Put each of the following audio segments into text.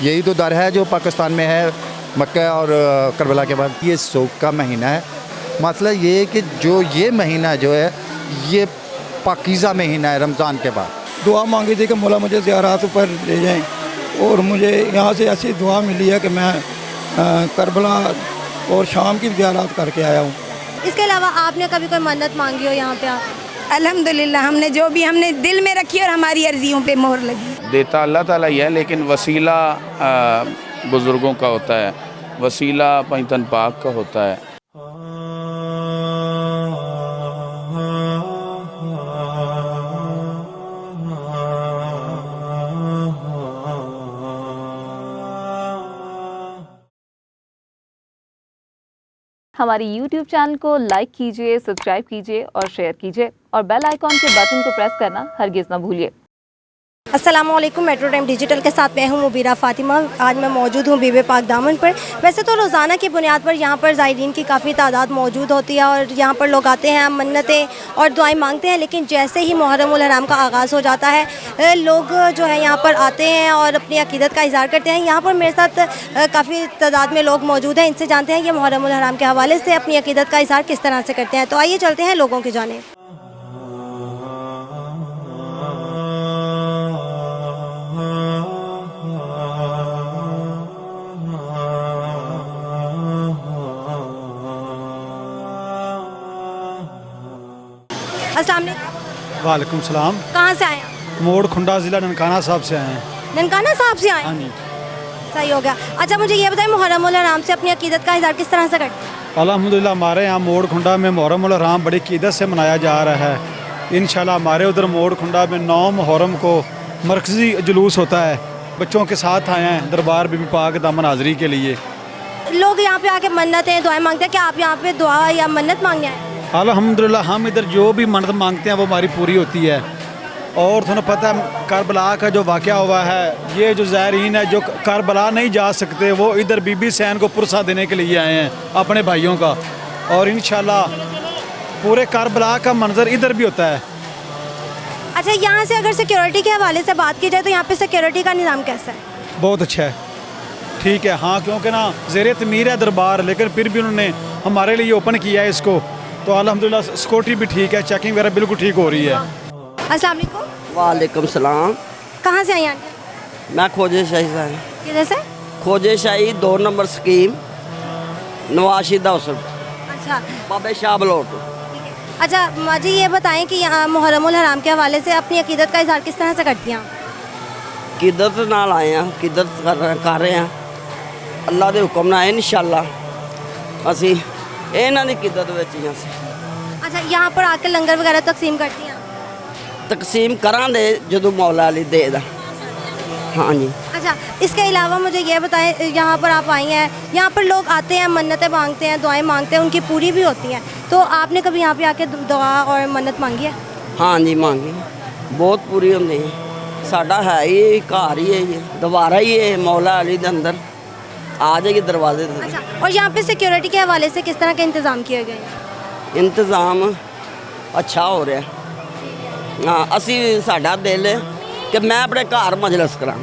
यही तो डर है जो पाकिस्तान में है मक्का और करबला के बाद। ये शौक का महीना है। मसला ये है कि जो ये महीना जो है ये पाकीज़ा महीना है रमज़ान के बाद। दुआ मांगी थी कि मौला मुझे ज़ियारत पर ले जाएं, और मुझे यहाँ से ऐसी दुआ मिली है कि मैं करबला और शाम की ज़ियारत करके आया हूँ। इसके अलावा आपने कभी कोई मन्नत मांगी हो यहाँ पे आप? अल्हम्दुलिल्लाह हमने जो भी हमने दिल में रखी और हमारी अर्जियों पे मोहर लगी। देता अल्लाह ताला ही है, लेकिन वसीला बुज़ुर्गों का होता है, वसीला पैतन पाक का होता है। हमारी YouTube चैनल को लाइक कीजिए, सब्सक्राइब कीजिए और शेयर कीजिए और बेल आइकॉन के बटन को प्रेस करना हरगिज़ ना भूलिए। अस्सलामुअलैकुम, मेट्रो टाइम डिजिटल के साथ मैं हूं मुबीरा फातिमा। आज मैं मौजूद हूं बीबी पाक दामन पर। वैसे तो रोज़ाना की बुनियाद पर यहां पर ज़ायरीन की काफ़ी तादाद मौजूद होती है और यहां पर लोग आते हैं, मन्नतें और दुआएं मांगते हैं। लेकिन जैसे ही मुहर्रम उल हराम का आगाज़ हो जाता है लोग जो है यहाँ पर आते हैं और अपनी अकीदत का इज़हार करते हैं। यहाँ पर मेरे साथ काफ़ी तादाद में लोग मौजूद हैं, इनसे जानते हैं कि मुहर्रम उल हराम के हवाले से अपनी अकीदत का इज़हार किस तरह से करते हैं। तो आइए चलते हैं लोगों की जानिब। अस्सलाम वालेकुम। वालेकुम सलाम। कहाँ से आए हैं? मोड़ खुंडा ज़िला ननकाना साहब से आए हैं। ननकाना साहब से आए? हाँ जी। सही हो गया। अच्छा मुझे ये बताएं, मुहर्रम उल हराम से अपनी अकीदत का इज़हार किस तरह से करते हैं? अल्हम्दुलिल्लाह हमारे यहाँ मोड़ खुंडा में मुहर्रम उल हराम बड़ी क़ीदत से मनाया जा रहा है। इंशाल्लाह हमारे उधर मोड़ खुंडा में 9 मुहर्रम को मरकज़ी जुलूस होता है। बच्चों के साथ आए हैं दरबार बीबी पाक दामन हाज़री के लिए। लोग यहाँ पे आके मन्नतें दुआएं मांगते हैं, क्या आप यहाँ पे दुआ या मन्नत मांगने आए? अल्हम्दुलिल्लाह हम इधर जो भी मन्नत मांगते हैं वो हमारी पूरी होती है। और तुम्हें पता है करबला का जो वाक़या हुआ है, ये जो ज़ायरीन है जो करबला नहीं जा सकते वो इधर बीबी हुसैन को पुरसा देने के लिए आए हैं अपने भाइयों का। और इंशाल्लाह पूरे करबला का मंजर इधर भी होता है। अच्छा, यहाँ से अगर सिक्योरिटी के हवाले से बात की जाए तो यहाँ पे सिक्योरिटी का निज़ाम कैसा है? बहुत अच्छा है, ठीक है। हाँ, क्योंकि ना ज़ेरे तमीर है दरबार, लेकिन फिर भी उन्होंने हमारे लिए ओपन किया है इसको, तो अल्हम्दुलिल्लाह सिक्योरिटी भी ठीक है, चेकिंग वगैरह बिल्कुल ठीक हो रही है। अस्सलाम वालेकुम। वालेकुम सलाम। कहाँ से आई हैं? मैं खोजे शाही से आया। किधर से? खोजे शाही 2 नंबर स्कीम नवाशिद हाउस, अच्छा बाबे शाह बलोट। अच्छा मुझे ये बताएं कि यहाँ मुहर्रम उल हराम के हवाले से अपनी अकीदत का इज़हार किस तरह से करती हैं? किदत नाल आए हैं, किदत कर रहे हैं अल्लाह के हुक्म नाल इंशाल्लाह असी इन्हां दी किदत विच ही असीं। अच्छा, यहाँ पर आकर लंगर वगैरह तकसीम करती हैं? तकसीम करांदे जदों मौला अली दे दा। हाँ जी। अच्छा, इसके अलावा मुझे ये बताएं, यहाँ पर आप आई हैं, यहाँ पर लोग आते हैं, मन्नतें मांगते हैं, दुआएं मांगते हैं, उनकी पूरी भी होती हैं। तो आपने कभी यहाँ पे आके दुआ और मन्नत मांगी है? हाँ जी, मांगी, बहुत पूरी होंदी है। साडा है ही घर ही है, ये दोबारा ही है मौला अली दे अंदर आ जाएगी दरवाजे से। अच्छा, और यहाँ पे सिक्योरिटी के हवाले से किस तरह के इंतज़ाम किए गए हैं? इंतज़ाम अच्छा हो रहा है। हाँ, असी साडा दिल है कि मैं अपने घर मजलिस करा।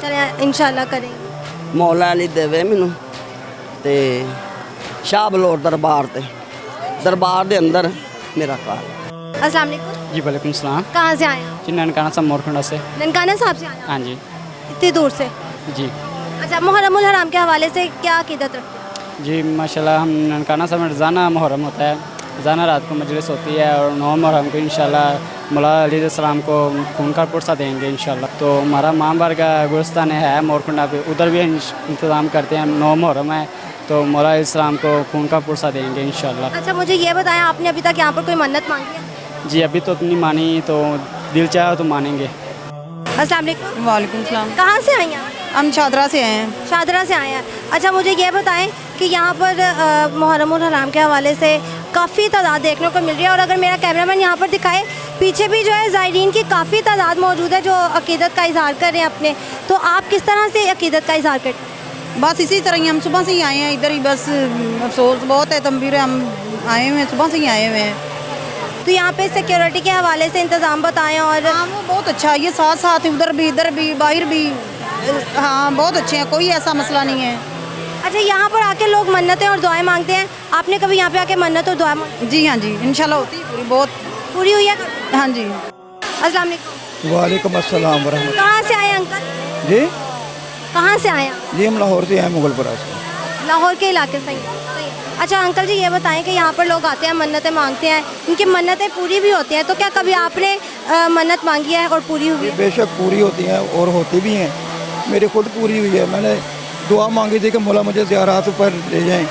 चलें इंशाल्लाह करेंगे। मौला अली देवे मैनू ते शाह बलोर दरबार दे अंदर मेरा घर। अस्सलाम वालेकुम। जी वालेकुम सलाम। कहाँ से आए हैं? जी ननकाना साहब मोरखंडा से। ननकाना साहब से आए हैं? हाँ जी। इतनी दूर से? जी। अच्छा, मुहर्रम उल हराम के हवाले से क्या अकीदत रखते हैं? जी माशाल्लाह हम ननकाना साहब में रोज़ाना मुहर्रम होता है, रोज़ाना रात को मजलिस होती है और 9 मुहर्रम को इंशाल्लाह मौला अली सलाम को खून का पुरसा देंगे इंशाल्लाह। तो हमारा माँ बार का गुरस्तान है मोरखंडा पे, उधर भी इंतज़ाम करते हैं। 9 मुहर्रम है तो मौला इस्लाम को खून का पुरसा देंगे इंशाल्लाह। अच्छा मुझे ये बताएं, आपने अभी तक यहाँ पर कोई मन्नत मांगी है? जी अभी तो नहीं मानी, तो दिल चाहे तो मानेंगे। अस्सलाम वालेकुम। वालेकुम सलाम। कहाँ से आई हैं? हम शादरा से आए हैं। शादरा से आए हैं। अच्छा मुझे ये बताएं कि यहाँ पर मुहर्रम उल हराम के हवाले से काफ़ी तादाद देखने को मिल रही है, और अगर मेरा कैमरामैन यहाँ पर दिखाए, पीछे भी जो है ज़ायरीन की काफ़ी तादाद मौजूद है जो अकीदत का इज़हार कर रहे हैं अपने। तो आप किस तरह से अकीदत का इज़हार करते हैं? बस इसी तरह ही हम सुबह से ही आए हैं इधर ही, बस अफसोस बहुत है तंबीर, हम आए हुए हैं सुबह से ही आए हुए हैं। तो यहाँ पे सिक्योरिटी के हवाले से इंतज़ाम बताएं। और हाँ वो बहुत अच्छा है, ये साथ साथ उधर भी इधर भी बाहर भी हाँ बहुत अच्छे हैं, कोई ऐसा मसला नहीं है। अच्छा, यहाँ पर आके लोग मन्नतें और दुआएं मांगते हैं, आपने कभी यहाँ पे आके मन्नत और दुआ मांगी? जी हाँ जी, इंशाल्लाह होती है पूरी, बहुत। पूरी हुई है? हाँ जी। अस्सलाम वालेकुम। वालेकुम अस्सलाम वरहमतुल्लाह। कहाँ से आए अंकल? जी कहाँ से आए आप? जी हम लाहौर से हैं, मुगलपुरा से। लाहौर के इलाके से ही। अच्छा अंकल जी, ये बताएं कि यहाँ पर लोग आते हैं, मन्नतें मांगते हैं, इनकी मन्नतें पूरी भी होती हैं, तो क्या कभी आपने मन्नत मांगी है और पूरी हुई है? बेशक पूरी होती हैं और होती भी हैं, मेरी खुद पूरी हुई है। मैंने दुआ मांगी थी कि मौला मुझे ज़ियारत पर ले जाएं,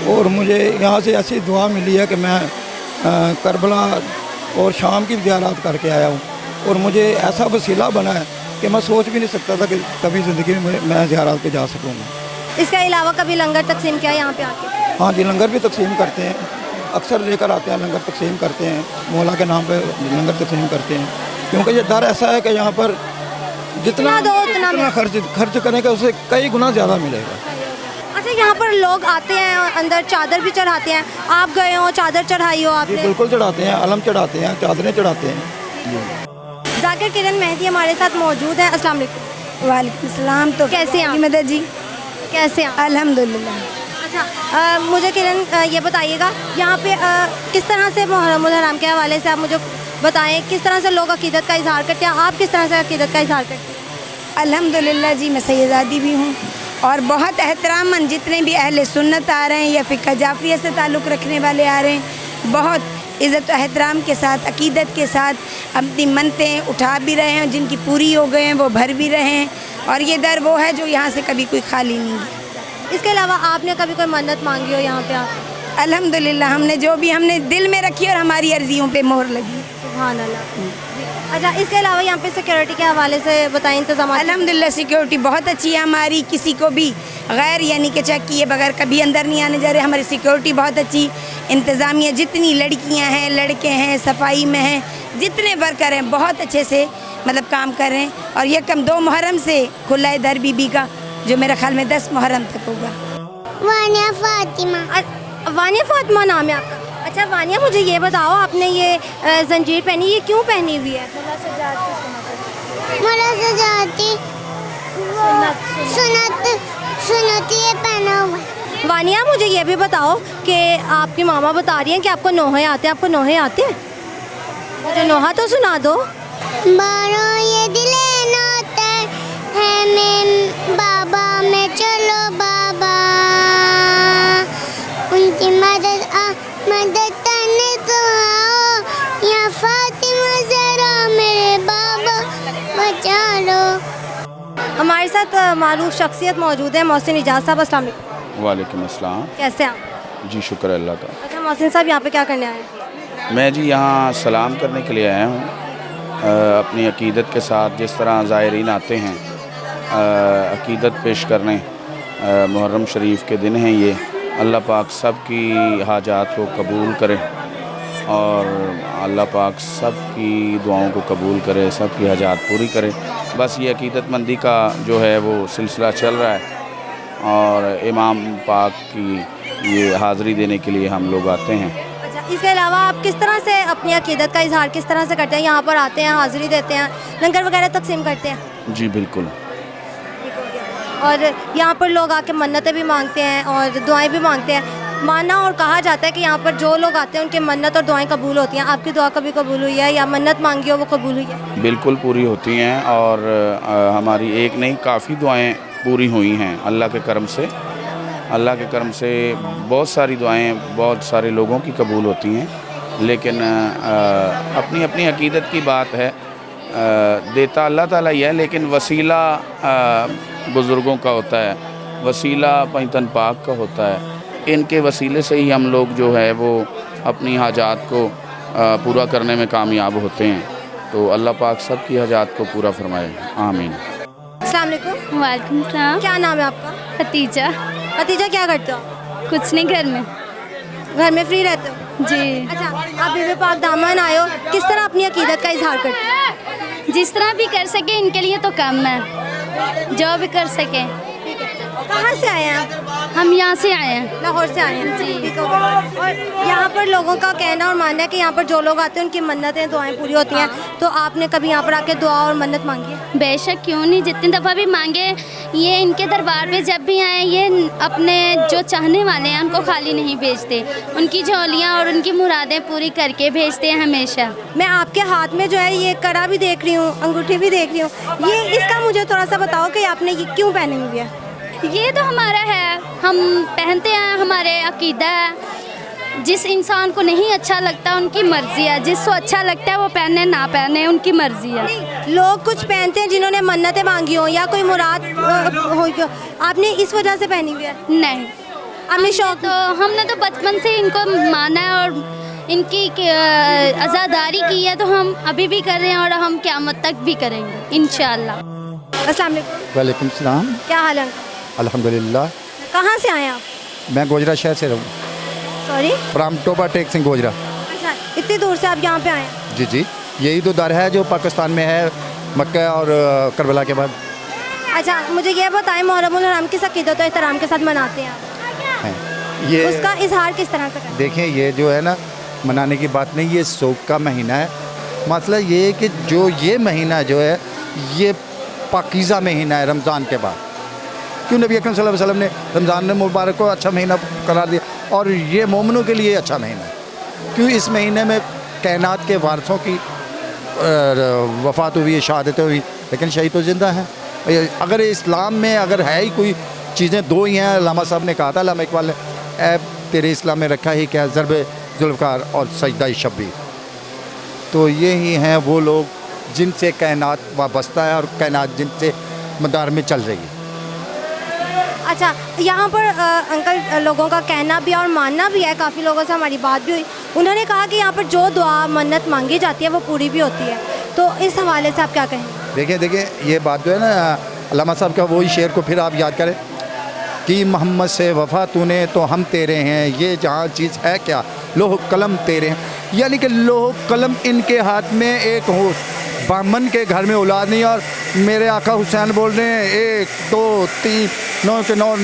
और मुझे यहाँ से ऐसी दुआ मिली है कि मैं करबला और शाम की ज़ियारत करके आया हूँ, और मुझे ऐसा वसीला बना है कि मैं सोच भी नहीं सकता था कि कभी ज़िंदगी में मैं ज़ियारत पे जा सकूँगा। इसके अलावा कभी लंगर तकसीम किया यहाँ पे आके? हाँ जी, लंगर भी तकसीम करते हैं, अक्सर लेकर आते हैं, लंगर तकसीम करते हैं, मौला के नाम पे लंगर तकसीम करते हैं, क्योंकि ये डर ऐसा है कि यहाँ पर जितना दो उतना खर्च करेंगे उससे कई गुना ज़्यादा मिलेगा। अच्छा, यहाँ पर लोग आते हैं, अंदर चादर भी चढ़ाते हैं, आप गए हो चादर चढ़ाई हो जी आपने? बिल्कुल चढ़ाते हैं, अलम चढ़ाते हैं, चादरें चढ़ाते हैं। जाकिर किरण मेहदी हमारे साथ मौजूद है। अस्सलाम वालेकुम। वालेकुम सलाम। तो कैसे हैं आप? मदद जी, कैसे हैं आप? अल्हम्दुलिल्लाह। अच्छा, मुझे किरण ये बताइएगा, यहाँ पे किस तरह से मुहर्रमुल हराम के हवाले से आप मुझे बताएं, किस तरह से लोग अकीदत का इजहार करते हैं, आप किस तरह से अकीदत का इजहार करते हैं? अल्हम्दुलिल्लाह जी, मैं सैयदादी भी हूँ, और बहुत एहतरामन जितने भी अहले सुन्नत आ रहे हैं या फ़िक़्ह जाफ़िया से ताल्लुक़ रखने वाले आ रहे हैं, बहुत इज़्ज़त और एहतराम के साथ, अकीदत के साथ अपनी मन्नतें उठा भी रहे हैं, जिनकी पूरी हो गए हैं वो भर भी रहे हैं, और ये दर वो है जो यहाँ से कभी कोई खाली नहीं है। इसके अलावा आपने कभी कोई मन्नत मांगी हो यहाँ पे आप? अल्हम्दुलिल्लाह, हमने जो भी हमने दिल में रखी और हमारी अर्जियों पे मोहर लगी। सुभान अल्लाह। अच्छा, इसके अलावा यहाँ पे सिक्योरिटी के हवाले से बताएं इंतजाम? अल्हम्दुलिल्लाह सिक्योरिटी बहुत अच्छी है हमारी, किसी को भी गैर यानी कि चेक किए बगैर कभी अंदर नहीं आने जा रहे। हमारी सिक्योरिटी बहुत अच्छी, इंतज़ामिया जितनी लड़कियां हैं, लड़के हैं, सफाई में हैं, जितने वर्कर हैं, बहुत अच्छे से मतलब काम कर रहे हैं। और ये कम 2 मुहर्रम से खुला है दर बीबी का, जो मेरे ख्याल में 10 मुहर्रम तक होगा। वानिया फातिमा। वानिया फातिमा नाम है आपका? अच्छा वानिया, मुझे ये बताओ, आपने ये जंजीर पहनी, ये क्यों पहनी हुई है? सुन्नत ये पहना हुआ है। वानिया, मुझे ये भी बताओ कि आपकी मामा बता रही हैं कि आपको नोहे आते हैं, आपको नोहे आते हैं? मुझे नोहा तो सुना दो। बारो ये दिले नाते है में बाबा में, चलो बाबा उनकी मदद करने तो आओ, या फातिमा जरा मेरे बाबा बचा लो। हमारे साथ मारूफ शख्सियत मौजूद है, मोहसिन इजाज़ साहब। अस्सलाम वालेकुम। वालेकुम अस्सलाम। कैसे हैं आप? जी शुक्र अल्लाह का। अच्छा मोहसिन साहब, यहाँ पे क्या करने आए हैं? मैं जी यहाँ सलाम करने के लिए आया हूँ, अपनी अकीदत के साथ। जिस तरह ज़ायरीन आते हैं अकीदत पेश करने, मुहर्रम शरीफ के दिन हैं ये, अल्लाह पाक सब की हाजात को कबूल करे और अल्लाह पाक सब की दुआओं को कबूल करे, सब की हाजात पूरी करे। बस ये अकीदतमंदी का जो है वो सिलसिला चल रहा है, और इमाम पाक की ये हाज़िरी देने के लिए हम लोग आते हैं। अच्छा, इसके अलावा आप किस तरह से अपनी अकीदत का इजहार किस तरह से करते हैं? यहाँ पर आते हैं, हाज़िरी देते हैं, लंगर वगैरह तकसीम करते हैं? जी बिल्कुल। और यहाँ पर लोग आके मन्नतें भी मांगते हैं और दुआएं भी मांगते हैं। माना और कहा जाता है कि यहाँ पर जो लोग आते हैं उनकी मन्नत और दुआएं कबूल होती हैं। आपकी दुआ कभी कबूल हुई है या मन्नत मांगी हो वो कबूल हुई है? बिल्कुल पूरी होती हैं, और हमारी एक नहीं काफ़ी दुआएं पूरी हुई हैं अल्लाह के करम से। अल्लाह के करम से बहुत सारी दुआएं बहुत सारे लोगों की कबूल होती हैं, लेकिन अपनी अपनी अकीदत की बात है। देता अल्लाह ताला ही है, लेकिन वसीला बुज़ुर्गों का होता है, वसीला पैतन पाक का होता है। इनके वसीले से ही हम लोग जो है वो अपनी हाजात को पूरा करने में कामयाब होते हैं। तो अल्लाह पाक सब की हाजात को पूरा फरमाए, आमीन। अस्सलाम वालेकुम। वालेकुम सलाम। क्या नाम है आपका? खतीजा। खतीजा, क्या करते हो? कुछ नहीं, घर में फ्री रहते हो? जी। अच्छा, आप बीबी पाक दामन आए हो, किस तरह अपनी अकीदत का इजहार करते हो? जिस तरह भी कर सके, इनके लिए तो कम है, जो भी कर सके। कहाँ से आए हैं आप? हम यहाँ से आए हैं। लाहौर से आए हैं जी। और यहाँ पर लोगों का कहना और मानना है कि यहाँ पर जो लोग आते हैं उनकी मन्नतें दुआएं पूरी होती हैं। तो आपने कभी यहाँ पर आके दुआ और मन्नत मांगी है? बेशक, क्यों नहीं, जितनी दफ़ा भी मांगे। ये इनके दरबार पे जब भी आए, ये अपने जो चाहने वाले हैं उनको खाली नहीं भेजते, उनकी झोलियाँ और उनकी मुरादें पूरी करके भेजते हैं हमेशा। मैं आपके हाथ में जो है ये कड़ा भी देख रही हूँ, अंगूठी भी देख रही हूँ, ये इसका मुझे थोड़ा सा बताओ कि आपने ये क्यों पहनी हुई है? ये तो हमारा है, हम पहनते हैं, हमारे अकीदा है। जिस इंसान को नहीं अच्छा लगता उनकी मर्ज़ी है, जिसको अच्छा लगता है वो पहने ना पहने उनकी मर्ज़ी है। लोग कुछ पहनते हैं जिन्होंने मन्नतें मांगी हो या कोई मुराद हो, आपने इस वजह से पहनी हुई है? नहीं, आपने शौक तो हमने तो बचपन से इनको माना है और इनकी आज़ादारी की है, तो हम अभी भी कर रहे हैं और हम क़यामत तक भी करेंगे इंशाअल्लाह। अस्सलाम वालेकुम। वालेकुम सलाम। क्या हाल है? अल्हम्दुलिल्लाह। कहाँ से आए हैं आप? मैं गोजरा शहर से रहूँ, सॉरी, फ्राम टोबा टेक सिंह गोजरा। अच्छा, इतनी दूर से आप यहाँ पे आए हैं? जी जी, यही तो दर है जो पाकिस्तान में है, मक्का और करबला के बाद। अच्छा, मुझे ये बताएं, मुहर्रमुल हराम किस अक़ीदत और एहतराम के साथ मनाते हैं आप? हैं ये उसका इजहार किस तरह से करते हैं? देखें, ये जो है ना, मनाने की बात नहीं, ये शौक़ का महीना है। मसला ये है कि जो ये महीना जो है ये पाकीज़ा महीना है रमज़ान के बाद। क्यों नबी अकरम सल्लल्लाहु अलैहि वसल्लम ने रमज़ान मुबारक को अच्छा महीना करार दिया और ये मोमिनों के लिए अच्छा महीना है। क्यों? इस महीने में कायनात के वारसों की वफ़ात हुई, शहादतें हुई, लेकिन शहीद तो ज़िंदा हैं। अगर इस्लाम में अगर है ही कोई चीज़ें दो ही हैं, अल्लामा साहब ने कहा था, अल्लामा इकबाल ने, ऐ तेरे इस्लाम में रखा ही क्या, ज़रब ज़ुल्फ़कार और सजदा शब्बीर। तो ये ही हैं वो लोग जिनसे कायनात वाबस्ता है और कायनात जिनसे मदार में चल रही है। अच्छा, यहाँ पर अंकल लोगों का कहना भी और मानना भी है, काफ़ी लोगों से हमारी बात भी हुई, उन्होंने कहा कि यहाँ पर जो दुआ मन्नत मांगी जाती है वो पूरी भी होती है। तो इस हवाले से आप क्या कहें? देखिए ये बात जो है ना, अल्लामा साहब का वही शेर को फिर आप याद करें कि मोहम्मद से वफ़ा तूने तो हम तेरे हैं, ये जहाँ चीज़ है क्या, लोह कलम तेरे हैं। यानी कि लोह कलम इनके हाथ में एक हो, बामन के घर में औलाद नहीं, और मेरे आका हुसैन बोल रहे हैं 1 2 3 9 के 9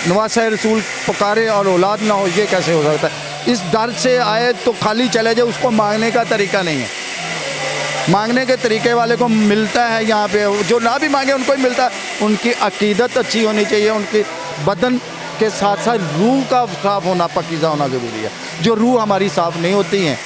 नवासे रसूल पुकारे और औलाद ना हो, ये कैसे हो सकता है? इस दर से आए तो खाली चले जाए, उसको मांगने का तरीका नहीं है। मांगने के तरीके वाले को मिलता है यहाँ पे, जो ना भी मांगे उनको ही मिलता है। उनकी अकीदत अच्छी होनी चाहिए, उनकी बदन के साथ साथ रूह का साफ़ होना, पाकीज़ा होना ज़रूरी है। जो रूह हमारी साफ़ नहीं होती हैं।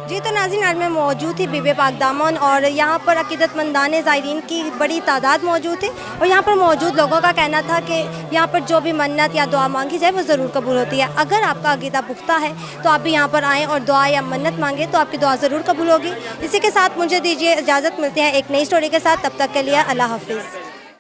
जी, तो नाज़रीन, आज में मौजूद थी बीबी पाक दामन और यहाँ पर अक़ीदतमंदान ज़ायरीन की बड़ी तादाद मौजूद थी और यहाँ पर मौजूद लोगों का कहना था कि यहाँ पर जो भी मन्नत या दुआ मांगी जाए वो ज़रूर कबूल होती है। अगर आपका अक़ीदा पुख्ता है तो आप भी यहाँ पर आएँ और दुआ या मन्नत मांगें तो आपकी दुआ ज़रूर कबूल होगी। इसी के साथ मुझे दीजिए इजाज़त, मिलते हैं एक नई स्टोरी के साथ, तब तक के लिए अल्लाह हाफ़िज़।